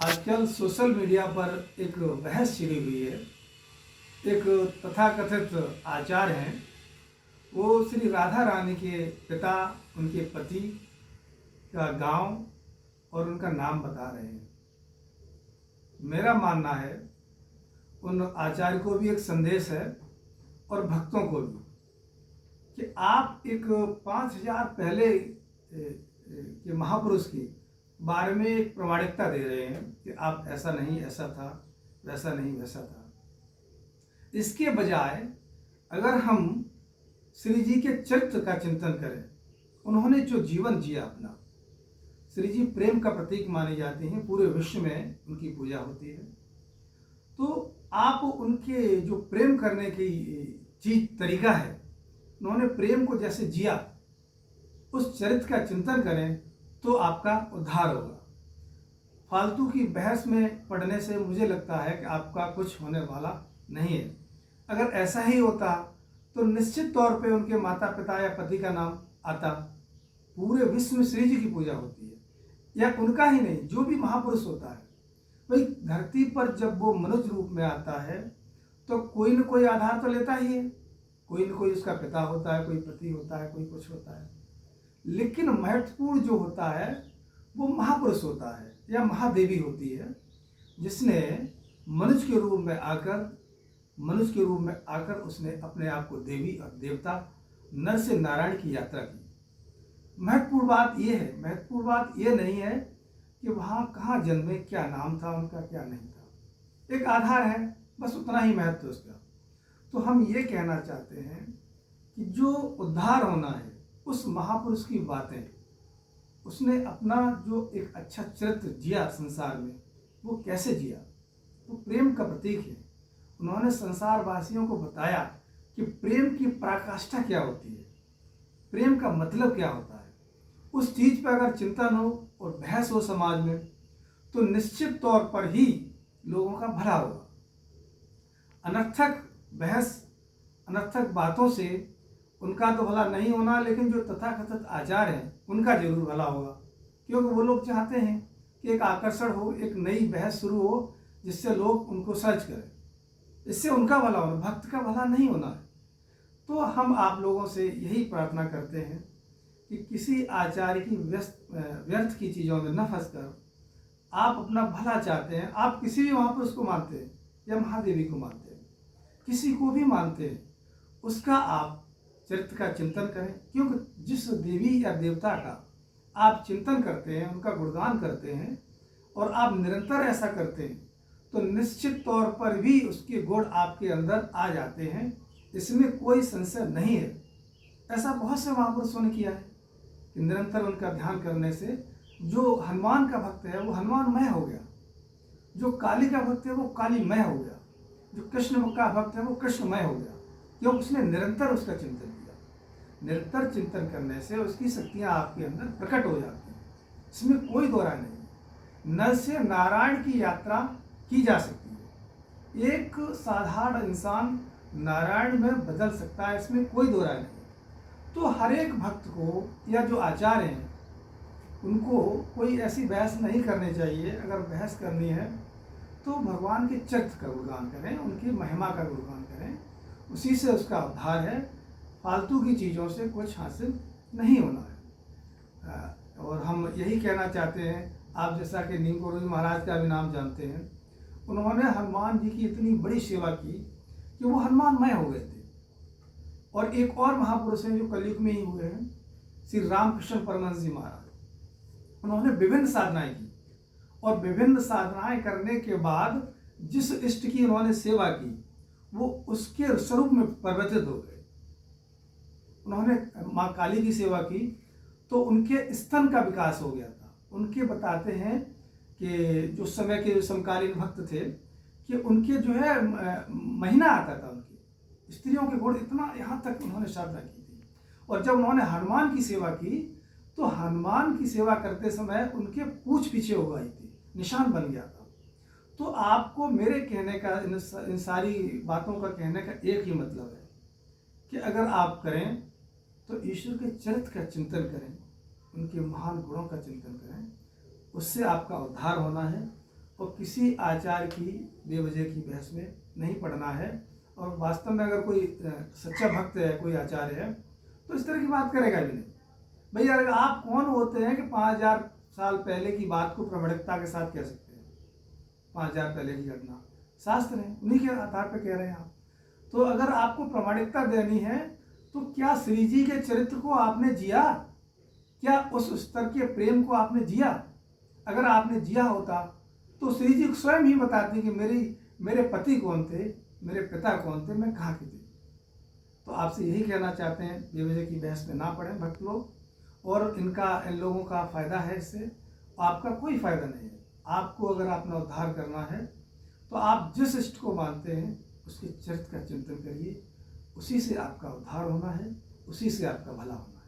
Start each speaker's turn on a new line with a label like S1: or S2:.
S1: आजकल social media पर एक बहस छिड़ी हुई है। एक तथाकथित आचार्य हैं, वो श्री राधा रानी के पिता, उनके पति का गांव और उनका नाम बता रहे हैं। मेरा मानना है उन आचार्य को भी एक संदेश है और भक्तों को भी कि आप एक 5000 पहले के महापुरुष के बारे में एक प्रामाणिकता दे रहे हैं कि आप ऐसा नहीं ऐसा था, वैसा नहीं वैसा था। इसके बजाय अगर हम श्री जी के चरित्र का चिंतन करें, उन्होंने जो जीवन जिया अपना, श्री जी प्रेम का प्रतीक माने जाते हैं, पूरे विश्व में उनकी पूजा होती है। तो आप उनके जो प्रेम करने की चीज तरीका है, उन्होंने प्रेम को जैसे जिया, उस चरित्र का चिंतन करें तो आपका उद्धार होगा। फालतू की बहस में पढ़ने से मुझे लगता है कि आपका कुछ होने वाला नहीं है। अगर ऐसा ही होता तो निश्चित तौर पे उनके माता पिता या पति का नाम आता। पूरे विश्व में श्री जी की पूजा होती है, या उनका ही नहीं, जो भी महापुरुष होता है भाई, धरती पर जब वो मनुष्य रूप में आता है तो कोई न कोई आधार तो लेता ही है। कोई न कोई उसका पिता होता है, कोई पति होता है, कोई कुछ होता है। लेकिन महत्वपूर्ण जो होता है वो महापुरुष होता है या महादेवी होती है, जिसने मनुष्य के रूप में आकर उसने अपने आप को देवी और देवता, नर से नारायण की यात्रा की। महत्वपूर्ण बात ये नहीं है कि वहाँ कहाँ जन्मे, क्या नाम था उनका, क्या नहीं था। एक आधार है, बस उतना ही महत्व उसका। तो हम ये कहना चाहते हैं कि जो उद्धार होना है उस महापुरुष की बातें, उसने अपना जो एक अच्छा चरित्र जिया संसार में, वो कैसे जिया, वो प्रेम का प्रतीक है। उन्होंने संसार वासियों को बताया कि प्रेम की पराकाष्ठा क्या होती है, प्रेम का मतलब क्या होता है। उस चीज पर अगर चिंतन हो और बहस हो समाज में, तो निश्चित तौर पर ही लोगों का भला होगा। अनर्थक बहस, अनर्थक बातों से उनका तो भला नहीं होना, लेकिन जो तथाकथित आचार्य हैं उनका जरूर भला होगा। क्योंकि वो लोग चाहते हैं कि एक आकर्षण हो, एक नई बहस शुरू हो, जिससे लोग उनको सर्च करें। इससे उनका भला होना, भक्त का भला नहीं होना है। तो हम आप लोगों से यही प्रार्थना करते हैं कि किसी आचार्य की व्यर्थ की चीज़ों में न फंसकर, आप अपना भला चाहते हैं, आप किसी भी महापुरुष को मानते हैं या महादेवी को मानते हैं, किसी को भी मानते हैं, उसका आप चरित्र का चिंतन करें। क्योंकि जिस देवी या देवता का आप चिंतन करते हैं, उनका गुणगान करते हैं, और आप निरंतर ऐसा करते हैं, तो निश्चित तौर पर भी उसके गुण आपके अंदर आ जाते हैं। इसमें कोई संशय नहीं है। ऐसा बहुत से महापुरुषों ने किया है कि निरंतर उनका ध्यान करने से जो हनुमान का भक्त है वो हनुमानमय हो गया, जो काली का भक्त है वो कालीमय हो गया, जो कृष्ण का भक्त है वो कृष्णमय हो गया, क्योंकि उसने निरंतर उसका चिंतन किया। निरंतर चिंतन करने से उसकी शक्तियाँ आपके अंदर प्रकट हो जाती हैं, इसमें कोई दो राय नहीं। नर से नारायण की यात्रा की जा सकती है। एक साधारण इंसान नारायण में बदल सकता है, इसमें कोई दो राय नहीं। तो हर एक भक्त को या जो आचार्य हैं उनको कोई ऐसी बहस नहीं करनी चाहिए। अगर बहस करनी है तो भगवान के चरित्र का गुणगान करें, उनकी महिमा का गुणगान करें, उसी से उसका उद्धार है। फालतू की चीज़ों से कुछ हासिल नहीं होना है। और हम यही कहना चाहते हैं, आप जैसा कि नीम करोड़ी महाराज का भी नाम जानते हैं, उन्होंने हनुमान जी की इतनी बड़ी सेवा की कि वो हनुमानमय हो गए थे। और एक और महापुरुष हैं जो कलयुग में ही हुए हैं, श्री रामकृष्ण परमहंस जी महाराज। उन्होंने विभिन्न साधनाएं की, और विभिन्न साधनाएं करने के बाद जिस इष्ट की उन्होंने सेवा की, वो उसके स्वरूप में परिवर्तित हो गए। उन्होंने माँ काली की सेवा की तो उनके स्तन का विकास हो गया था। उनके बताते हैं कि जो समय के समकालीन भक्त थे कि उनके जो है महीना आता था, उनकी स्त्रियों के गुण इतना, यहाँ तक उन्होंने साधना की थी। और जब उन्होंने हनुमान की सेवा की तो हनुमान की सेवा करते समय उनके पूंछ पीछे हो गई थी, निशान बन गया था। तो आपको मेरे कहने का, इन सारी बातों का कहने का एक ही मतलब है कि अगर आप करें तो ईश्वर के चरित्र का चिंतन करें, उनके महान गुणों का चिंतन करें, उससे आपका उद्धार होना है। और किसी आचार्य की बेवजह की बहस में नहीं पड़ना है। और वास्तव में अगर कोई सच्चा भक्त है, कोई आचार्य है, तो इस तरह की बात करेगा भी नहीं। भैया अगर आप कौन होते हैं कि 5000 साल पहले की बात को प्रामाणिकता के साथ कह सकते हैं? 5000 पहले की घटना शास्त्र है, उन्हीं के आधार पर कह रहे हैं आप। तो अगर आपको प्रामाणिकता देनी है तो क्या श्री जी के चरित्र को आपने जिया? क्या उस स्तर के प्रेम को आपने जिया? अगर आपने जिया होता तो श्री जी स्वयं ही बताती कि मेरे पति कौन थे, मेरे पिता कौन थे, मैं कहाँ की थी। तो आपसे यही कहना चाहते हैं, बेवजह की बहस में ना पड़े भक्त लोग। और इन लोगों का फायदा है इससे, आपका कोई फायदा नहीं है। आपको अगर अपना उद्धार करना है तो आप जिस इष्ट को मानते हैं उसके चरित्र का चिंतन करिए, उसी से आपका उद्धार होना है, उसी से आपका भला होना है।